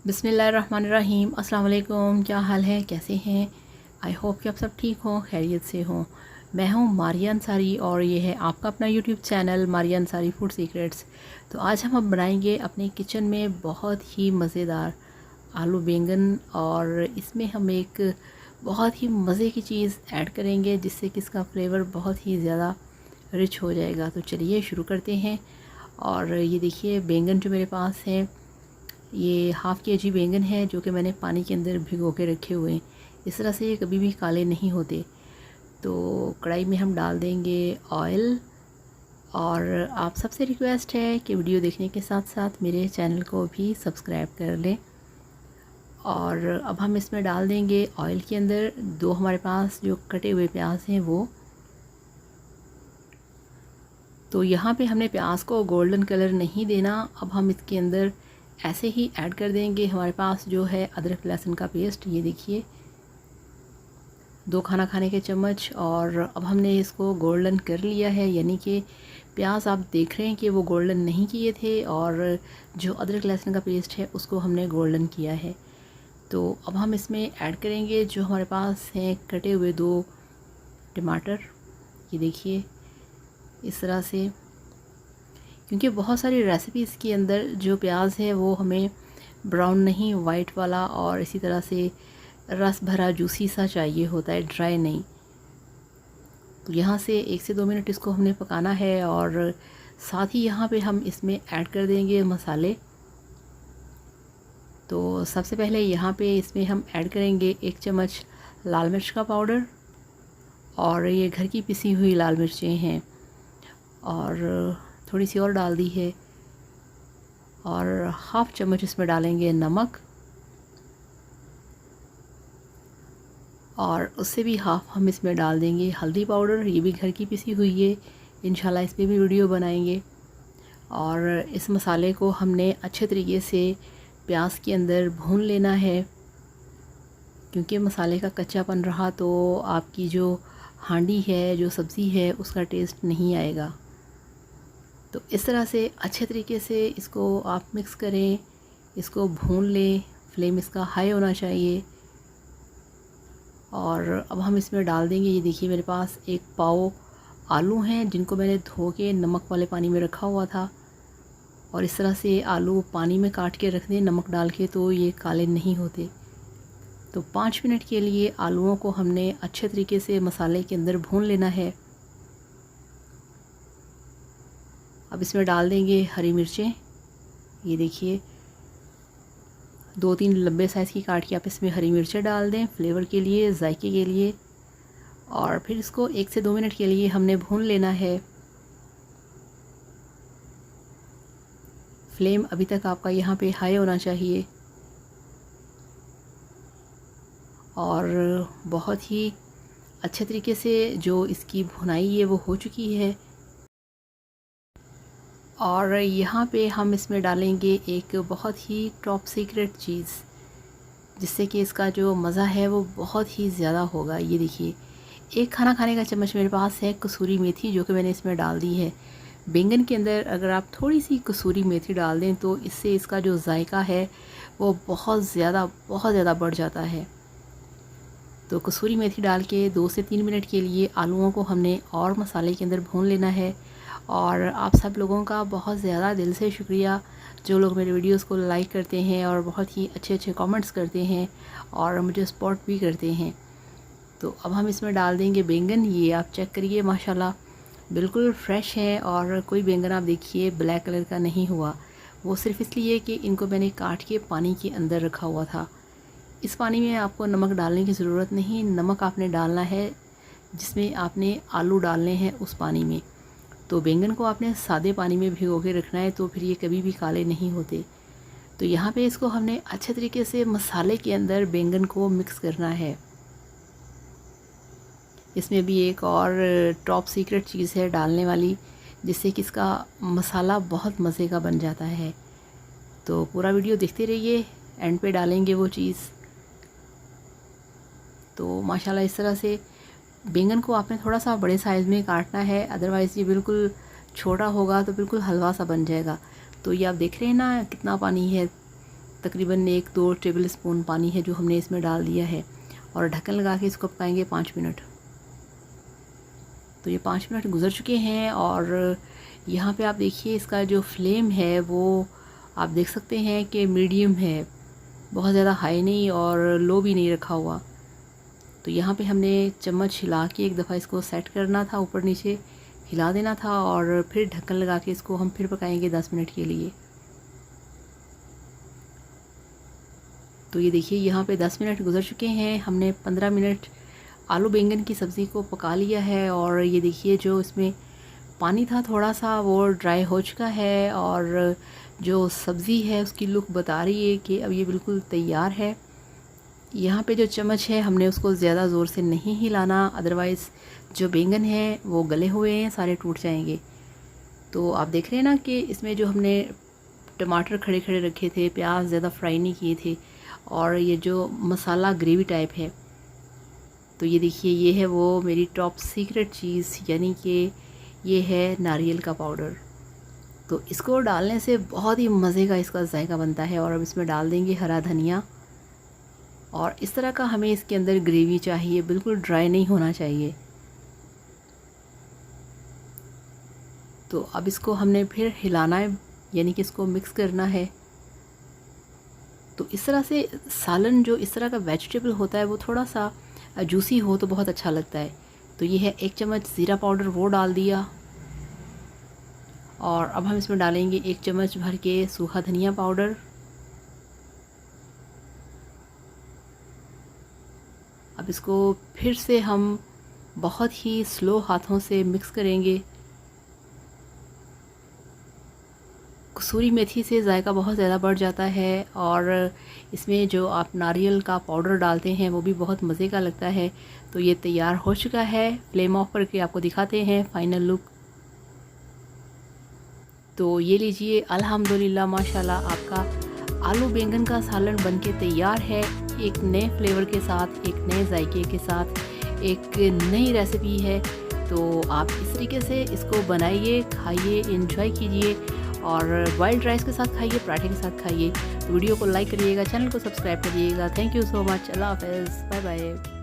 बिस्मिल्लाहिर्रहमानिर्रहीम। अस्सलाम वालेकुम। क्या हाल है, कैसे हैं? आई होप कि आप सब ठीक हों, खैरियत से हों। मैं हूं मारिया अंसारी और ये है आपका अपना YouTube channel Maria Ansari food secrets. तो आज हम बनाएंगे अपने किचन में बहुत ही मज़ेदार आलू बैंगन, और इसमें हम एक बहुत ही मज़े की चीज़ ऐड करेंगे जिससे कि इसका फ्लेवर बहुत ही ज़्यादा रिच हो जाएगा। तो चलिए शुरू करते हैं। और ये देखिए बैंगन जो मेरे पास है, ये हाफ़ केजी बैंगन है जो कि मैंने पानी के अंदर भिगो के रखे हुए हैं। इस तरह से ये कभी भी काले नहीं होते। तो कढ़ाई में हम डाल देंगे ऑयल। और आप सबसे रिक्वेस्ट है कि वीडियो देखने के साथ साथ मेरे चैनल को भी सब्सक्राइब कर लें। और अब हम इसमें डाल देंगे ऑयल के अंदर दो हमारे पास जो कटे हुए प्याज हैं वो। तो यहाँ पे हमने प्याज को गोल्डन कलर नहीं देना। अब हम इसके अंदर ऐसे ही ऐड कर देंगे हमारे पास जो है अदरक लहसुन का पेस्ट। ये देखिए 2 खाना खाने के चम्मच। और अब हमने इसको गोल्डन कर लिया है, यानी कि प्याज आप देख रहे हैं कि वो गोल्डन नहीं किए थे, और जो अदरक लहसुन का पेस्ट है उसको हमने गोल्डन किया है। तो अब हम इसमें ऐड करेंगे जो हमारे पास हैं कटे हुए 2 टमाटर। ये देखिए इस तरह से, क्योंकि बहुत सारी रेसिपीज़ के अंदर जो प्याज है वो हमें ब्राउन नहीं, वाइट वाला और इसी तरह से रस भरा जूसी सा चाहिए होता है, ड्राई नहीं। तो यहाँ से 1 से 2 मिनट इसको हमने पकाना है। और साथ ही यहाँ पे हम इसमें ऐड कर देंगे मसाले। तो सबसे पहले यहाँ पे इसमें हम ऐड करेंगे 1 चम्मच लाल मिर्च का पाउडर, और ये घर की पिसी हुई लाल मिर्चें हैं, और थोड़ी सी और डाल दी है। और हाफ़ चम्मच इसमें डालेंगे नमक, और उससे भी हाफ़ हम इसमें डाल देंगे हल्दी पाउडर। ये भी घर की पिसी हुई है, इंशाल्लाह इस पर भी वीडियो बनाएंगे। और इस मसाले को हमने अच्छे तरीके से प्याज के अंदर भून लेना है, क्योंकि मसाले का कच्चापन रहा तो आपकी जो हांडी है, जो सब्ज़ी है, उसका टेस्ट नहीं आएगा। तो इस तरह से अच्छे तरीके से इसको आप मिक्स करें, इसको भून लें। फ्लेम इसका हाई होना चाहिए। और अब हम इसमें डाल देंगे, ये देखिए मेरे पास 1 पाव आलू हैं जिनको मैंने धो के नमक वाले पानी में रखा हुआ था। और इस तरह से आलू पानी में काट के रख दें नमक डाल के, तो ये काले नहीं होते। तो 5 मिनट के लिए आलूओं को हमने अच्छे तरीके से मसाले के अंदर भून लेना है। अब इसमें डाल देंगे हरी मिर्चें। ये देखिए 2-3 लंबे साइज़ की काट के आप इसमें हरी मिर्चें डाल दें फ्लेवर के लिए, जायके के लिए। और फिर इसको 1 से 2 मिनट के लिए हमने भून लेना है। फ्लेम अभी तक आपका यहाँ पे हाई होना चाहिए। और बहुत ही अच्छे तरीके से जो इसकी भुनाई है वो हो चुकी है। और यहाँ पे हम इसमें डालेंगे एक बहुत ही टॉप सीक्रेट चीज़, जिससे कि इसका जो मज़ा है वो बहुत ही ज़्यादा होगा। ये देखिए 1 खाना खाने का चम्मच मेरे पास है कसूरी मेथी, जो कि मैंने इसमें डाल दी है। बैंगन के अंदर अगर आप थोड़ी सी कसूरी मेथी डाल दें तो इससे इसका जो जायका है वो बहुत ज़्यादा बढ़ जाता है। तो कसूरी मेथी डाल के 2 से 3 मिनट के लिए आलूओं को हमने और मसाले के अंदर भून लेना है। और आप सब लोगों का बहुत ज़्यादा दिल से शुक्रिया, जो लोग मेरे वीडियोस को लाइक करते हैं और बहुत ही अच्छे अच्छे कमेंट्स करते हैं और मुझे सपोर्ट भी करते हैं। तो अब हम इसमें डाल देंगे बैंगन। ये आप चेक करिए, माशाल्लाह बिल्कुल फ्रेश है, और कोई बैंगन आप देखिए ब्लैक कलर का नहीं हुआ। वो सिर्फ़ इसलिए कि इनको मैंने काट के पानी के अंदर रखा हुआ था। इस पानी में आपको नमक डालने की ज़रूरत नहीं, नमक आपने डालना है जिसमें आपने आलू डालने हैं उस पानी में। तो बैंगन को आपने सादे पानी में भिगो के रखना है, तो फिर ये कभी भी काले नहीं होते। तो यहाँ पे इसको हमने अच्छे तरीके से मसाले के अंदर बैंगन को मिक्स करना है। इसमें भी एक और टॉप सीक्रेट चीज़ है डालने वाली, जिससे कि इसका मसाला बहुत मज़े का बन जाता है। तो पूरा वीडियो देखते रहिए, एंड पे डालेंगे वो चीज़। तो माशाल्लाह इस तरह से बैंगन को आपने थोड़ा सा बड़े साइज़ में काटना है, अदरवाइज़ ये बिल्कुल छोटा होगा तो बिल्कुल हलवा सा बन जाएगा। तो ये आप देख रहे हैं ना कितना पानी है, तकरीबन 1-2 टेबल स्पून पानी है जो हमने इसमें डाल दिया है और ढक्कन लगा के इसको पकाएंगे 5 मिनट। तो ये 5 मिनट गुजर चुके हैं और यहाँ पे आप देखिए इसका जो फ्लेम है वो आप देख सकते हैं कि मीडियम है, बहुत ज़्यादा हाई नहीं और लो भी नहीं रखा हुआ। तो यहाँ पे हमने चम्मच हिला के एक दफ़ा इसको सेट करना था, ऊपर नीचे हिला देना था और फिर ढक्कन लगा के इसको हम फिर पकाएंगे 10 मिनट के लिए। तो ये देखिए यहाँ पे 10 मिनट गुजर चुके हैं। हमने 15 मिनट आलू बैंगन की सब्ज़ी को पका लिया है और ये देखिए जो इसमें पानी था थोड़ा सा वो ड्राई हो चुका है और जो सब्ज़ी है उसकी लुक बता रही है कि अब ये बिल्कुल तैयार है। यहाँ पे जो चम्मच है हमने उसको ज़्यादा ज़ोर से नहीं हिलाना, अदरवाइज़ जो बैंगन है वो गले हुए हैं, सारे टूट जाएंगे। तो आप देख रहे हैं ना कि इसमें जो हमने टमाटर खड़े खड़े रखे थे, प्याज ज़्यादा फ्राई नहीं किए थे और ये जो मसाला ग्रेवी टाइप है। तो ये देखिए ये है वो मेरी टॉप सीक्रेट चीज़, यानी कि ये है नारियल का पाउडर। तो इसको डालने से बहुत ही मज़े का इसका जायका बनता है। और अब इसमें डाल देंगे हरा धनिया और इस तरह का हमें इसके अंदर ग्रेवी चाहिए, बिल्कुल ड्राई नहीं होना चाहिए। तो अब इसको हमने फिर हिलाना है, यानी कि इसको मिक्स करना है। तो इस तरह से सालन जो इस तरह का वेजिटेबल होता है वो थोड़ा सा जूसी हो तो बहुत अच्छा लगता है। तो ये है 1 चम्मच ज़ीरा पाउडर, वो डाल दिया और अब हम इसमें डालेंगे 1 चम्मच भर के सूखा धनिया पाउडर। अब इसको फिर से हम बहुत ही स्लो हाथों से मिक्स करेंगे। कसूरी मेथी से जायका बहुत ज़्यादा बढ़ जाता है और इसमें जो आप नारियल का पाउडर डालते हैं वो भी बहुत मज़े का लगता है। तो ये तैयार हो चुका है। फ्लेम ऑफ करके आपको दिखाते हैं फाइनल लुक। तो ये लीजिए, अल्हम्दुलिल्लाह माशाल्लाह आपका आलू बैंगन का सालन बनके तैयार है। एक नए फ्लेवर के साथ, एक नए जायके के साथ, एक नई रेसिपी है। तो आप इस तरीके से इसको बनाइए, खाइए, एंजॉय कीजिए और वाइल्ड राइस के साथ खाइए, पराठे के साथ खाइए। तो वीडियो को लाइक करिएगा, चैनल को सब्सक्राइब करिएगा। Thank you so much. अल्लाह हाफ़िज़, बाय बाय।